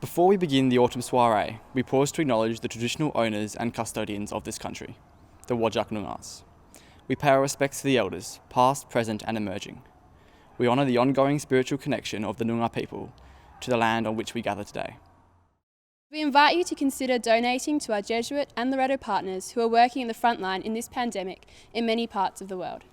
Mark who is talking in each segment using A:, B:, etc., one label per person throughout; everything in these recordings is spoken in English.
A: Before we begin the autumn soiree, we pause to acknowledge the traditional owners and custodians of this country, the Whadjuk Noongar. We pay our respects to the elders, past, present and emerging. We honour the ongoing spiritual connection of the Noongar people to the land on which we gather today.
B: We invite you to consider donating to our Jesuit and Loreto partners who are working in the front line in this pandemic in many parts of the world.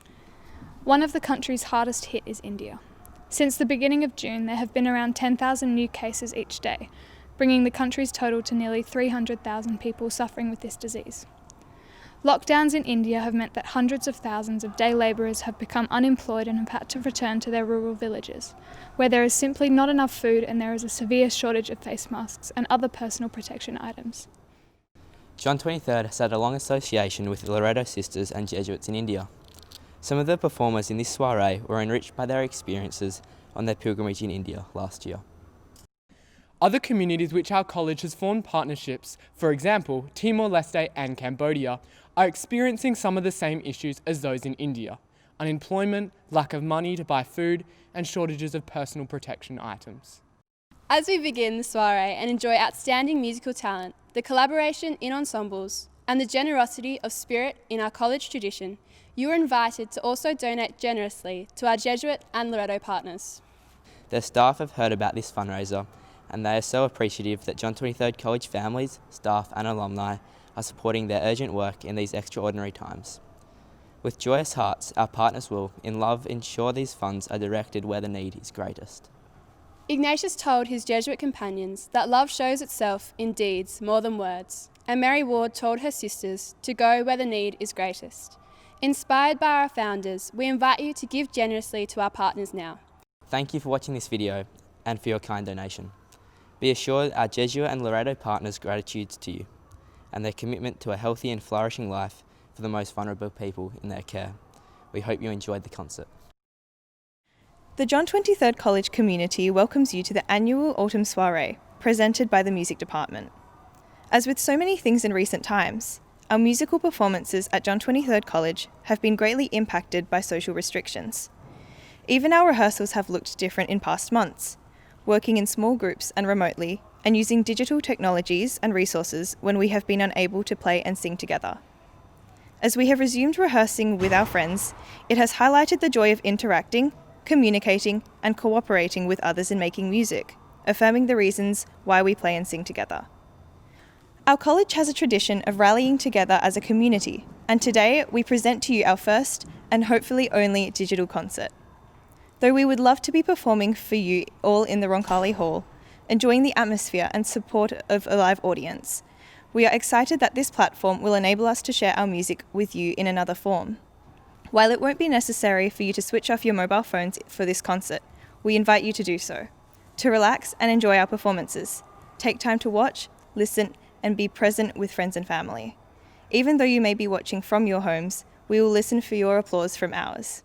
C: One of the countries hardest hit is India. Since the beginning of June, there have been around 10,000 new cases each day, bringing the country's total to nearly 300,000 people suffering with this disease. Lockdowns in India have meant that hundreds of thousands of day labourers have become unemployed and have had to return to their rural villages, where there is simply not enough food and there is a severe shortage of face masks and other personal protection items.
D: John 23rd has had a long association with the Loreto sisters and Jesuits in India. Some of the performers in this soiree were enriched by their experiences on their pilgrimage in India last year.
E: Other communities which our college has formed partnerships, for example, Timor-Leste and Cambodia, are experiencing some of the same issues as those in India: unemployment, lack of money to buy food, and shortages of personal protection items.
B: As we begin the soiree and enjoy outstanding musical talent, the collaboration in ensembles, and the generosity of spirit in our college tradition, you are invited to also donate generously to our Jesuit and Loreto partners.
D: Their staff have heard about this fundraiser, and they are so appreciative that John 23rd College families, staff and alumni are supporting their urgent work in these extraordinary times. With joyous hearts, our partners will, in love, ensure these funds are directed where the need is greatest.
B: Ignatius told his Jesuit companions that love shows itself in deeds more than words, and Mary Ward told her sisters to go where the need is greatest. Inspired by our founders, we invite you to give generously to our partners now.
D: Thank you for watching this video and for your kind donation. Be assured our Jesuit and Loreto partners' gratitude to you and their commitment to a healthy and flourishing life for the most vulnerable people in their care. We hope you enjoyed the concert.
F: The John 23rd College community welcomes you to the annual Autumn Soiree, presented by the Music Department. As with so many things in recent times, our musical performances at John 23rd College have been greatly impacted by social restrictions. Even our rehearsals have looked different in past months, working in small groups and remotely, and using digital technologies and resources when we have been unable to play and sing together. As we have resumed rehearsing with our friends, it has highlighted the joy of interacting, communicating, and cooperating with others in making music, affirming the reasons why we play and sing together. Our college has a tradition of rallying together as a community, and today we present to you our first and hopefully only digital concert. Though we would love to be performing for you all in the Roncalli Hall, enjoying the atmosphere and support of a live audience, we are excited that this platform will enable us to share our music with you in another form. While it won't be necessary for you to switch off your mobile phones for this concert, we invite you to do so. To relax and enjoy our performances, take time to watch, listen, and be present with friends and family. Even though you may be watching from your homes, we will listen for your applause from ours.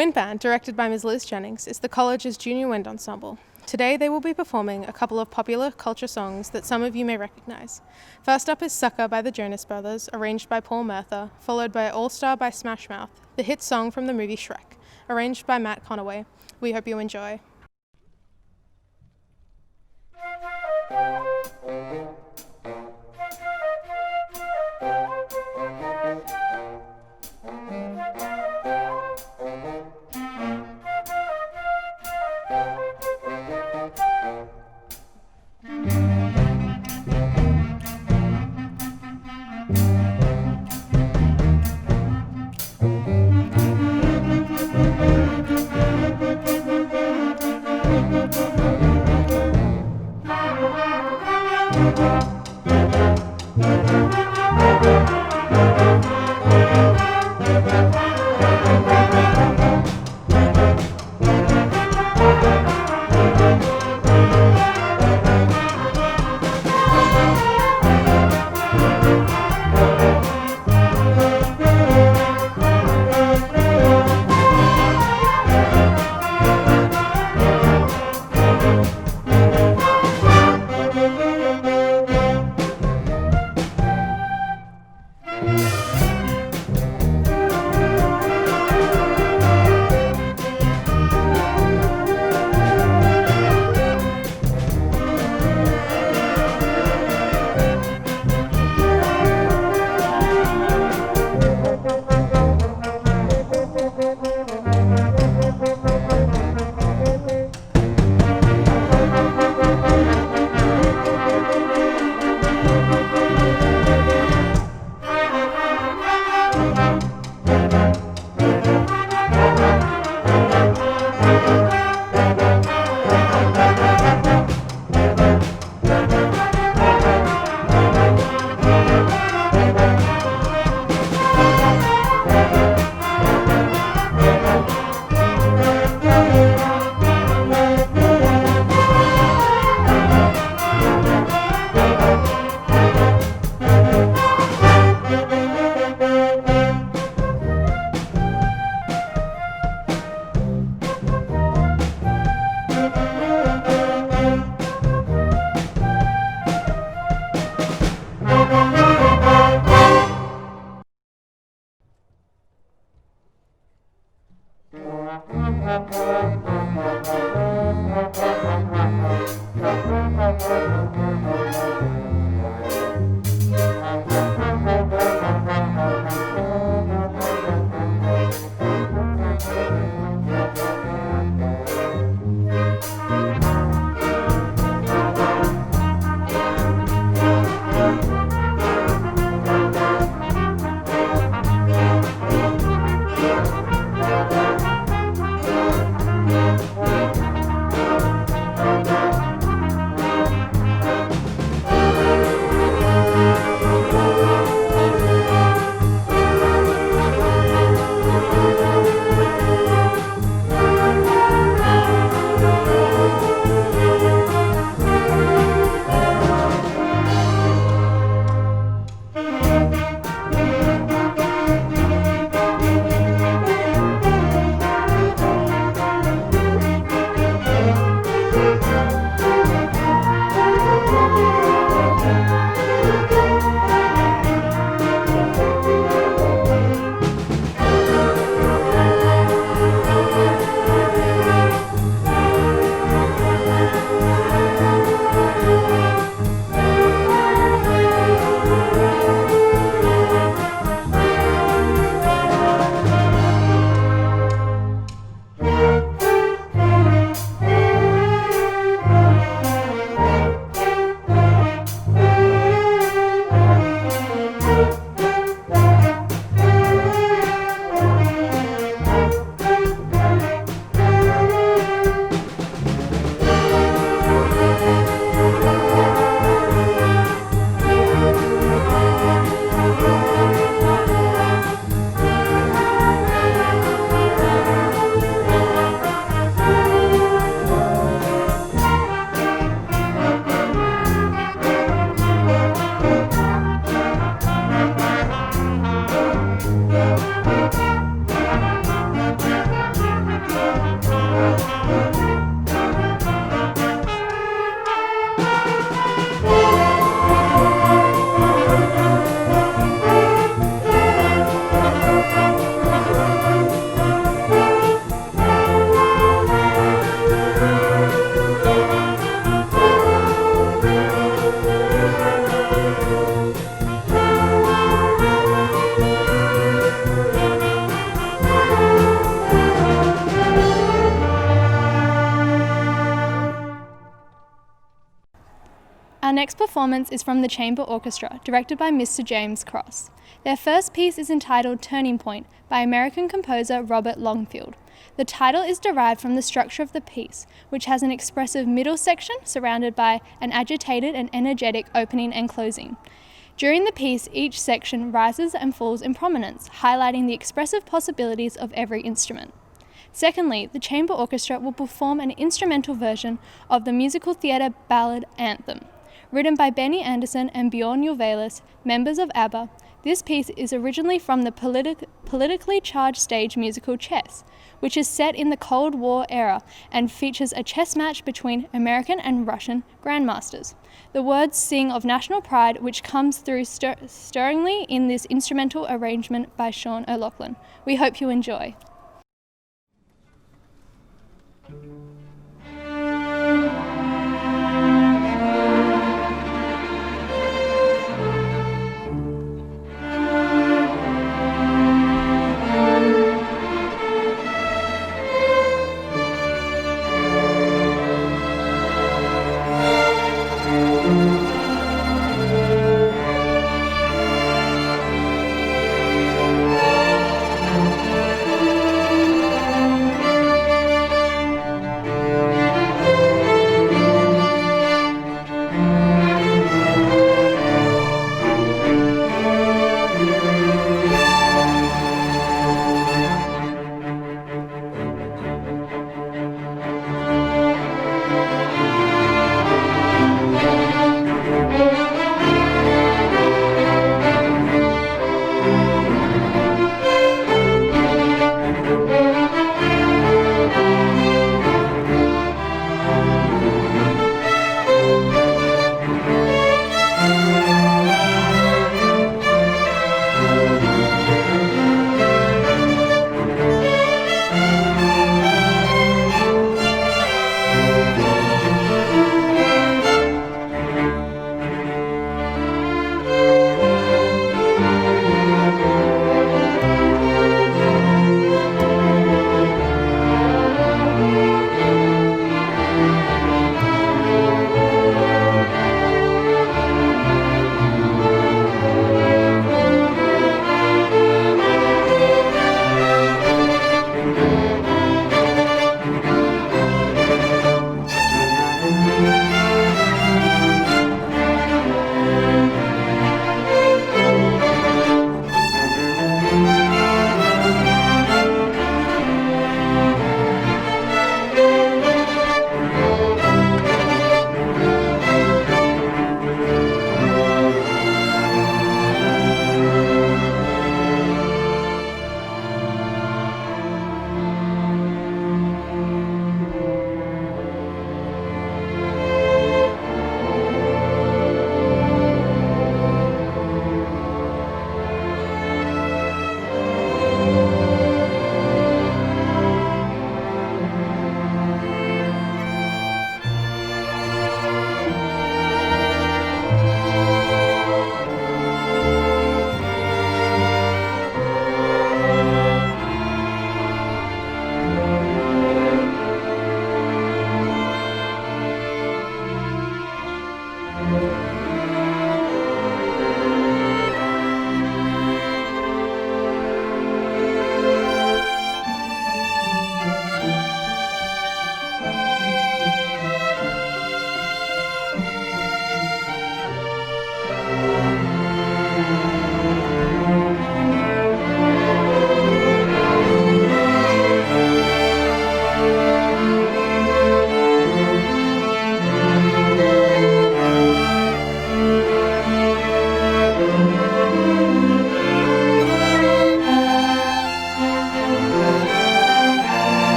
G: Wind Band, directed by Ms. Liz Jennings, is the college's junior wind ensemble. Today they will be performing a couple of popular culture songs that some of you may recognise. First up is Sucker by the Jonas Brothers, arranged by Paul Merther, followed by All Star by Smash Mouth, the hit song from the movie Shrek, arranged by Matt Conaway. We hope you enjoy.
C: next performance is from the Chamber Orchestra, directed by Mr. James Kros. Their first piece is entitled Turning Point by American composer Robert Longfield. The title is derived from the structure of the piece, which has an expressive middle section surrounded by an agitated and energetic opening and closing. During the piece, each section rises and falls in prominence, highlighting the expressive possibilities of every instrument. Secondly, the Chamber Orchestra will perform an instrumental version of the musical theatre ballad Anthem. Written by Benny Andersson and Bjorn Ulvaeus, members of ABBA, this piece is originally from the politically charged stage musical Chess, which is set in the Cold War era and features a chess match between American and Russian grandmasters. The words sing of national pride, which comes through stirringly in this instrumental arrangement by Sean O'Loughlin. We hope you enjoy.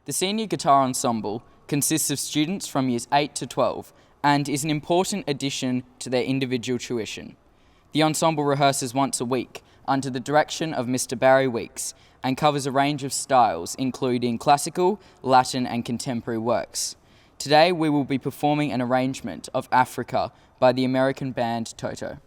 H: The Senior Guitar Ensemble consists of students from years 8 to 12 and is an important addition to their individual tuition. The ensemble rehearses once a week under the direction of Mr. Barry Weeks and covers a range of styles including classical, Latin and contemporary works. Today we will be performing an arrangement of Africa by the American band Toto.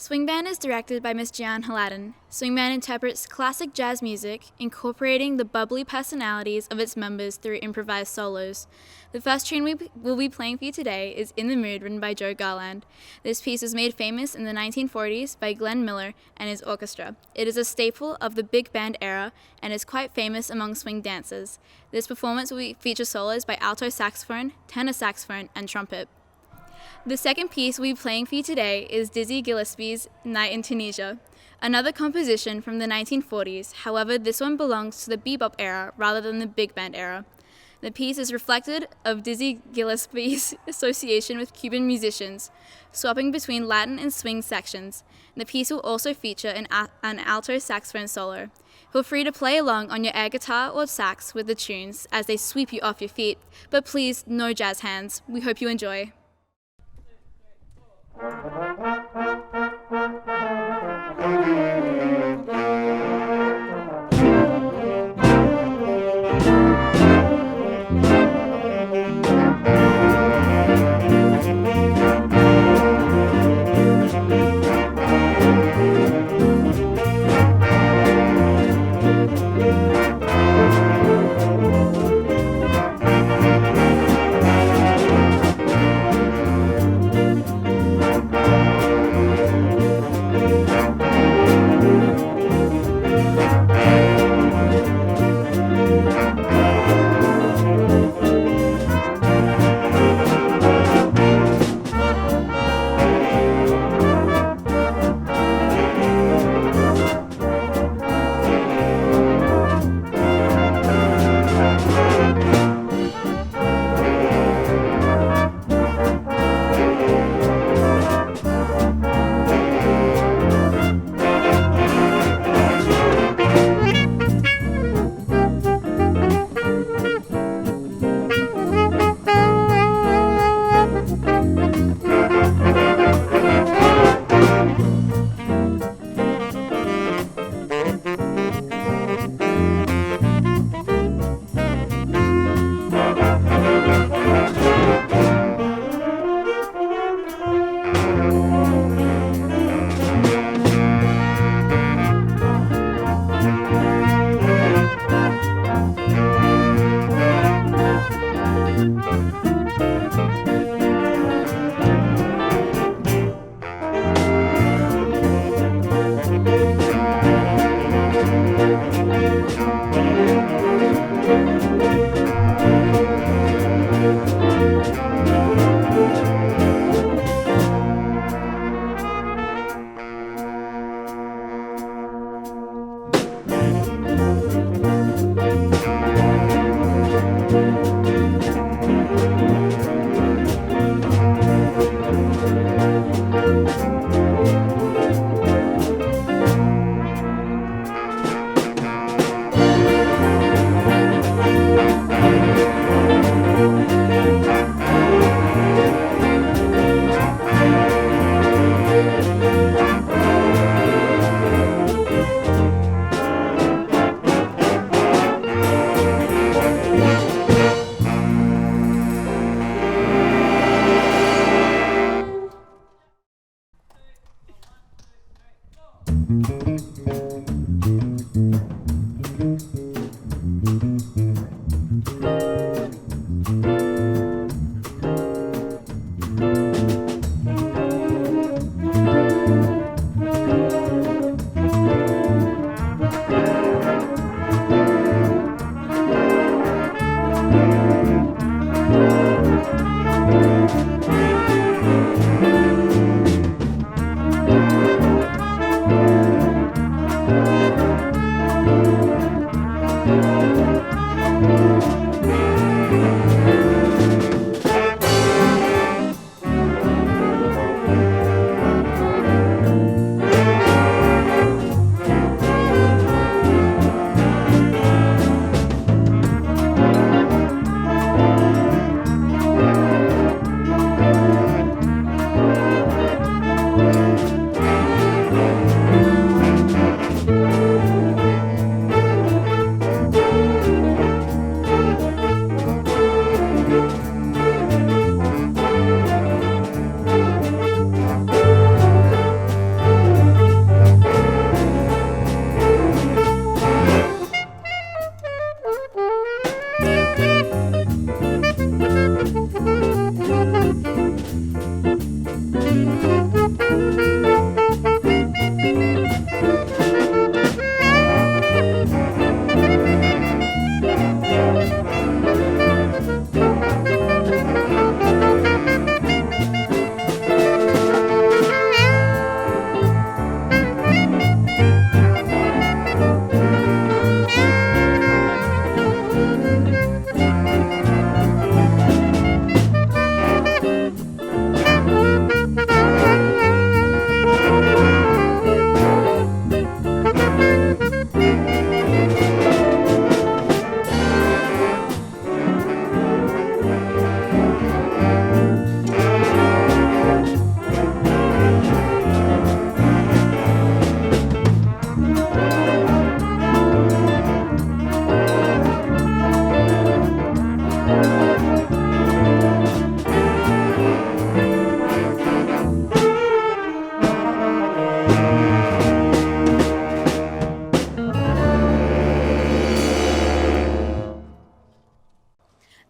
I: Swing Band is directed by Miss Giane Hladin. Swing Band interprets classic jazz music, incorporating the bubbly personalities of its members through improvised solos. The first tune we will be playing for you today is In the Mood, written by Joe Garland. This piece was made famous in the 1940s by Glenn Miller and his orchestra. It is a staple of the big band era and is quite famous among swing dancers. This performance will feature solos by alto saxophone, tenor saxophone, and trumpet. The second piece we'll be playing for you today is Dizzy Gillespie's Night in Tunisia, another composition from the 1940s. However, this one belongs to the bebop era rather than the big band era. The piece is reflected of Dizzy Gillespie's association with Cuban musicians, swapping between Latin and swing sections. The piece will also feature an alto saxophone solo. Feel free to play along on your air guitar or sax with the tunes as they sweep you off your feet, but please, no jazz hands. We hope you enjoy.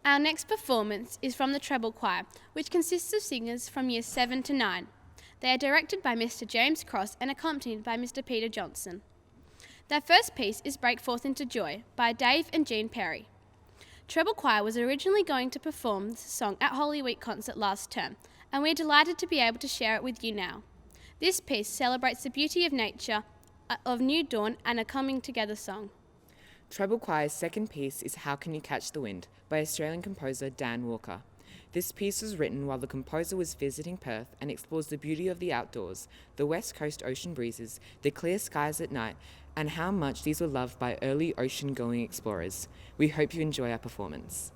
B: Our next performance is from the Treble Choir, which consists of singers from years 7 to 9. They are directed by Mr. James Kros and accompanied by Mr. Peter Johnston. Their first piece is Break Forth into Joy by Dave and Jean Perry. Treble Choir was originally going to perform this song at Holy Week concert last term, and we're delighted to be able to share it with you now. This piece celebrates the beauty of nature, of new dawn, and a coming together song.
J: Treble Choir's second piece is How Can You Catch the Wind by Australian composer Dan Walker. This piece was written while the composer was visiting Perth and explores the beauty of the outdoors, the west coast ocean breezes, the clear skies at night, and how much these were loved by early ocean-going explorers. We hope you enjoy our performance.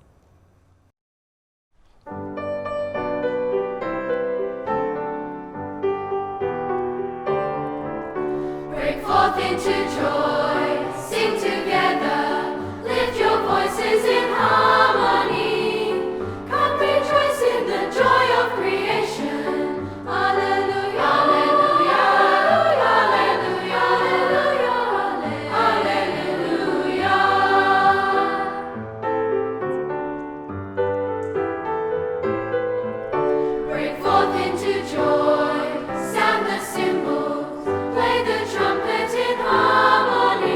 K: Break forth into joy, sing together, lift your voices in harmony. Come rejoice in the joy of creation. Alleluia, alleluia, alleluia, alleluia, alleluia. Break forth into joy, sound the cymbals, play the trumpet in harmony.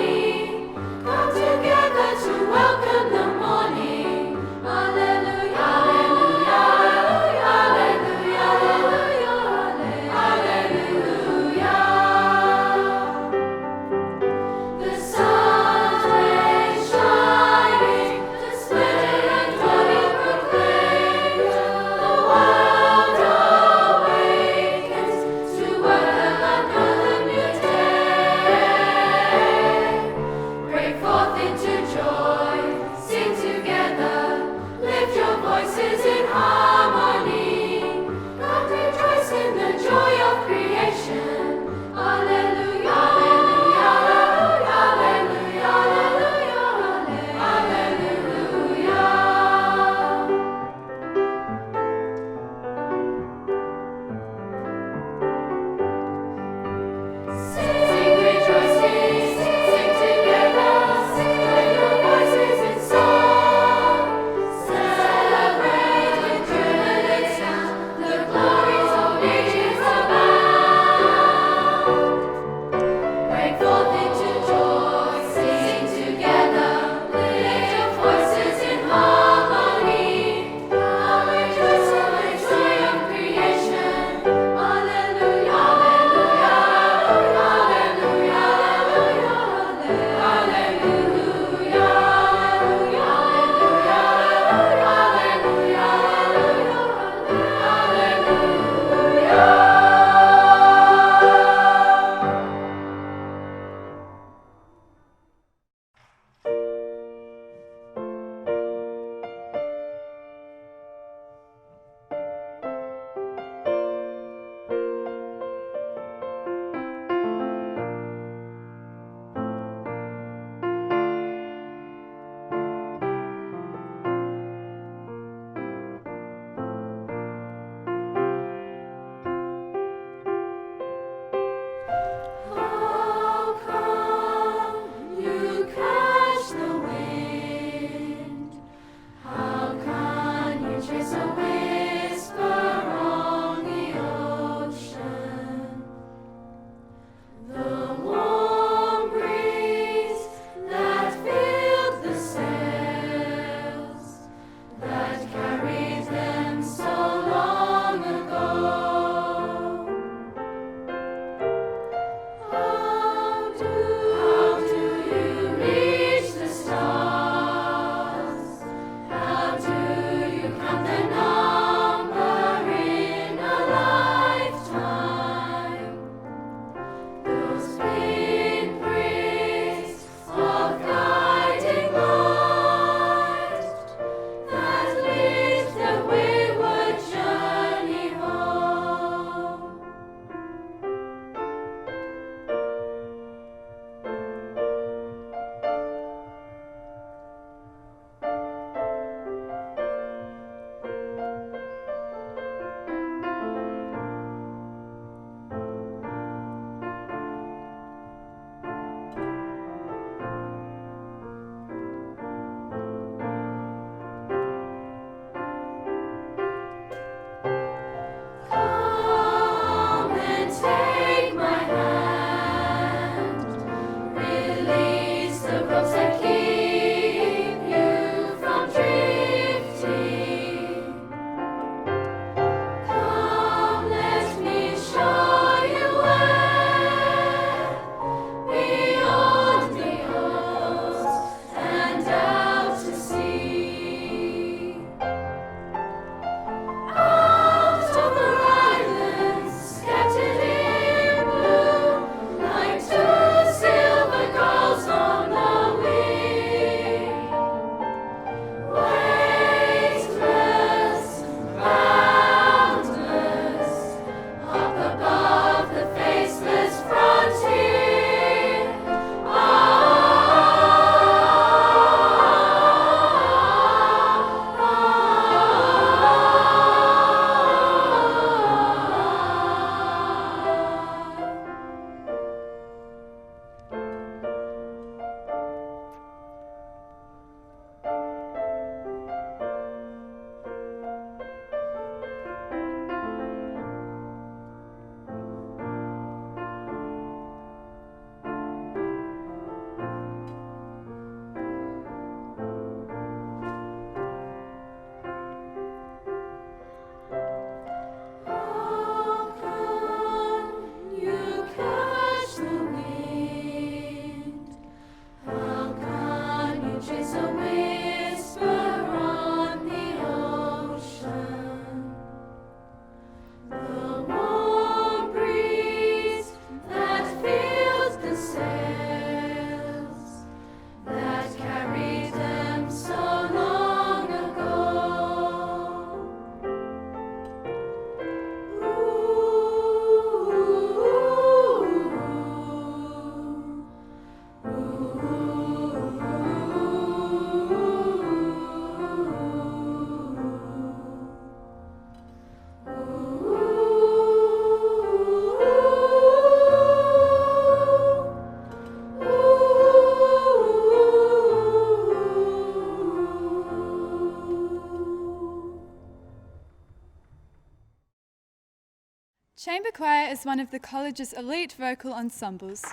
L: Chamber choir is one of the college's elite vocal ensembles,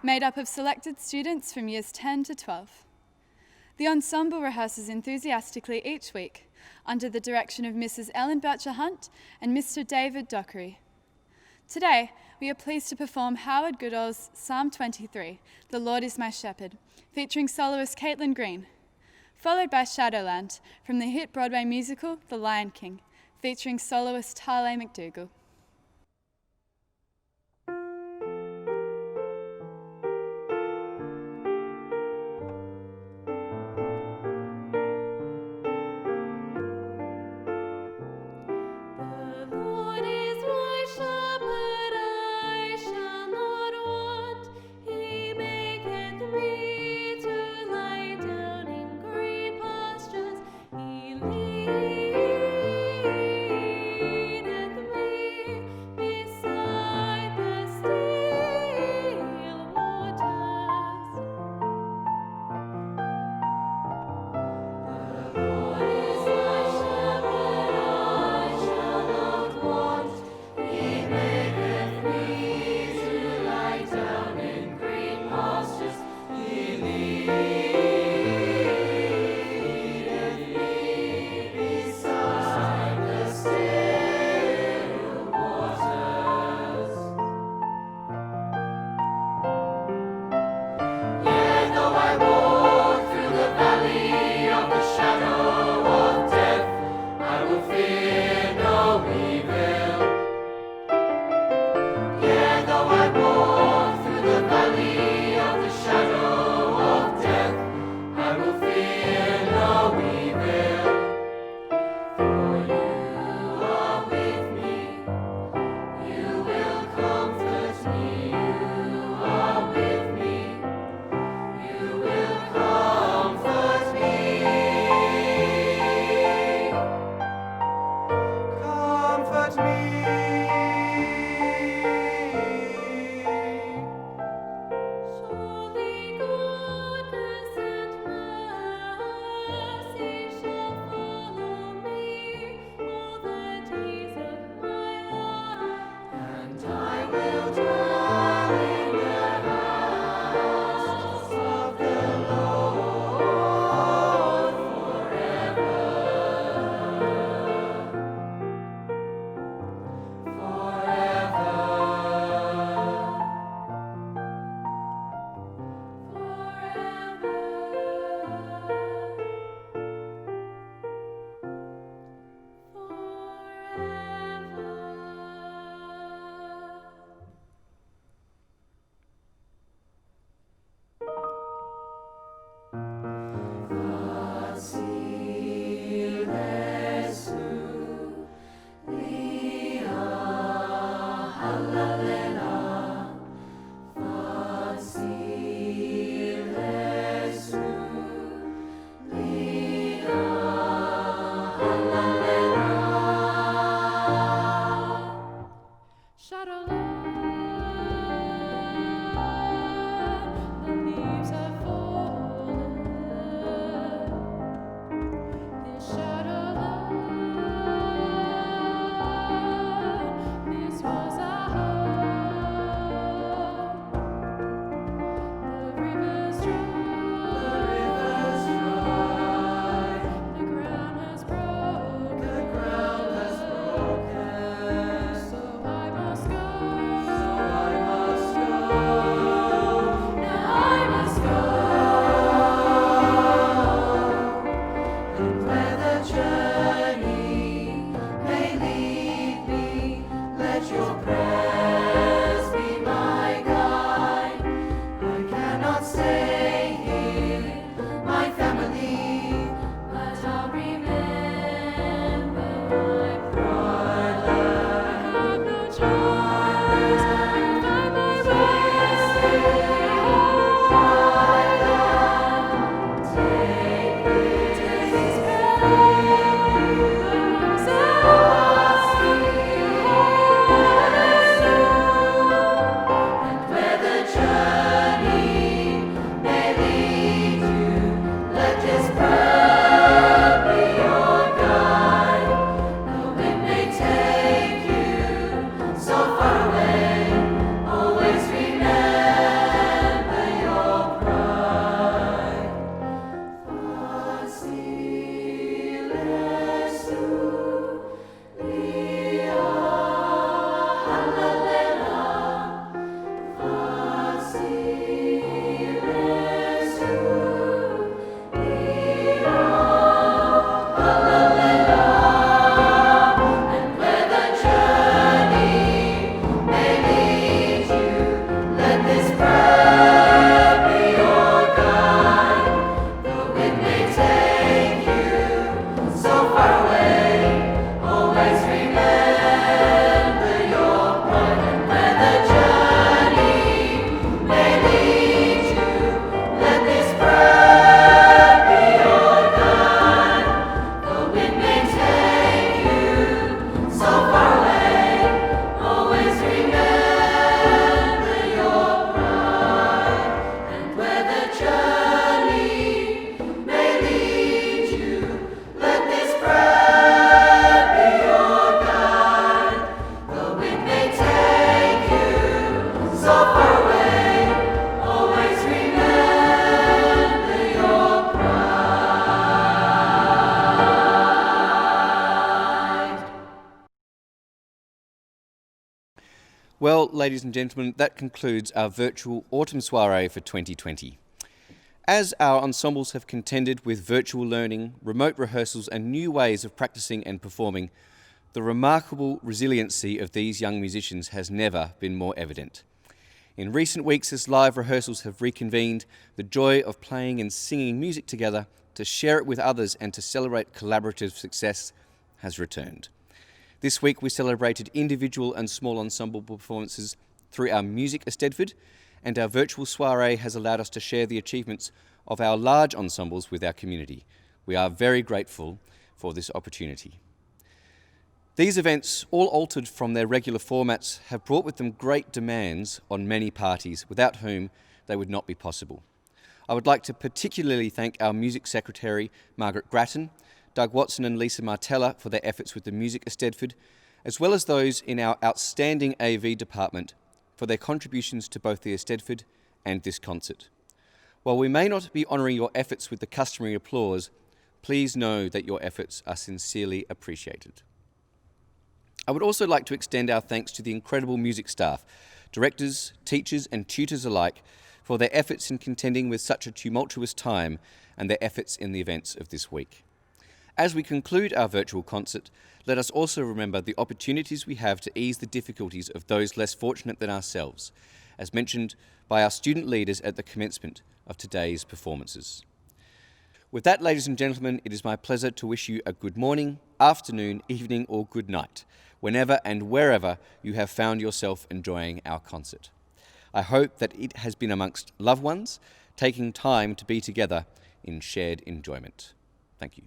L: made up of selected students from years 10 to 12. The ensemble rehearses enthusiastically each week, under the direction of Mrs. Ellen Boucher-Hunt and Mr. David Dockery. Today, we are pleased to perform Howard Goodall's Psalm 23, The Lord is My Shepherd, featuring soloist Caitlin Green, followed by Shadowland from the hit Broadway musical The Lion King, featuring soloist Tarley McDougall.
K: He leadeth me
M: Well, ladies and gentlemen, that concludes our virtual autumn soiree for 2020. As our ensembles have contended with virtual learning, remote rehearsals and new ways of practicing and performing, the remarkable resiliency of these young musicians has never been more evident. In recent weeks, as live rehearsals have reconvened, the joy of playing and singing music together, to share it with others and to celebrate collaborative success has returned. This week we celebrated individual and small ensemble performances through our Music Eisteddfod, and our virtual soiree has allowed us to share the achievements of our large ensembles with our community. We are very grateful for this opportunity. These events, all altered from their regular formats, have brought with them great demands on many parties, without whom they would not be possible. I would like to particularly thank our Music Secretary, Margaret Grattan, Doug Watson and Lisa Martella for their efforts with the Music Eisteddfod, as well as those in our outstanding AV department for their contributions to both the Eisteddfod and this concert. While we may not be honouring your efforts with the customary applause, please know that your efforts are sincerely appreciated. I would also like to extend our thanks to the incredible music staff, directors, teachers and tutors alike, for their efforts in contending with such a tumultuous time and their efforts in the events of this week. As we conclude our virtual concert, let us also remember the opportunities we have to ease the difficulties of those less fortunate than ourselves, as mentioned by our student leaders at the commencement of today's performances. With that, ladies and gentlemen, it is my pleasure to wish you a good morning, afternoon, evening or good night, whenever and wherever you have found yourself enjoying our concert. I hope that it has been amongst loved ones, taking time to be together in shared enjoyment. Thank you.